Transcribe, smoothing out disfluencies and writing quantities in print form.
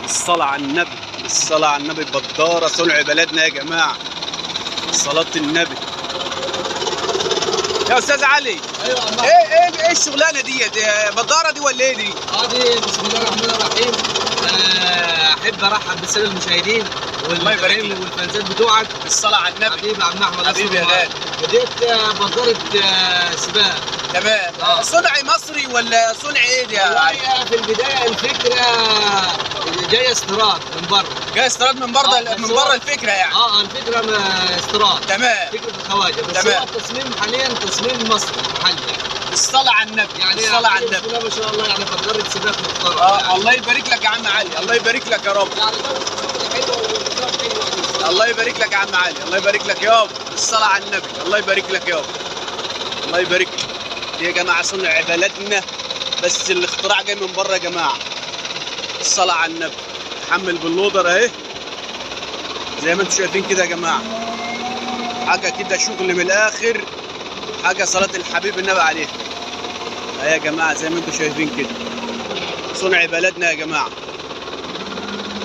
الصلاة على النبي، الصلاة على النبي. بدارة صنع بلدنا يا جماعة، صلاة النبي. يا استاذ علي، ايوه يا عم. ايه الشغلانه ديت؟ بداره دي ولا ايه دي؟ دي بسم الله الرحمن الرحيم. احب ارحب بالساده المشاهدين الله يبارك لك والفانزات بتوعك. الصلاة على النبي. حبيبي عم احمد، حبيبي يا غالي. بديت بداره سباق. تمام. صنعي مصري ولا صنع ايه دي يا علي؟ والله في البدايه الفكره جايه استيراد من بره. جاي استيراد من بره، من بره الفكره يعني. الفكره استيراد. تمام. فكره الخواجه، بس تمام. هو التصميم حاليا تصميم مصري محلي. الصلاة على النبي، يعني الصلاة على بسم النبي. الله ما شاء الله، يعني بداره سباق محترم. الله يبارك لك يا عم علي، الله يبارك لك يا رب. يعني حلوه والنظام حلو. الله يبارك لك يا عم علي، الله يبارك لك يابا. الصلاة على النبي، الله يبارك لك يابا. الله يبارك لك. دي يا جماعة صنع بلدنا، بس الاختراع جاي من بره يا جماعة. الصلاة على النبي. حمل باللودر اهي زي ما انتم شايفين كده يا جماعة. حاجة كده شغل من الآخر، حاجة صلاة الحبيب النبي عليه. اهي يا جماعة زي ما انتم شايفين كده، صنع بلدنا يا جماعة.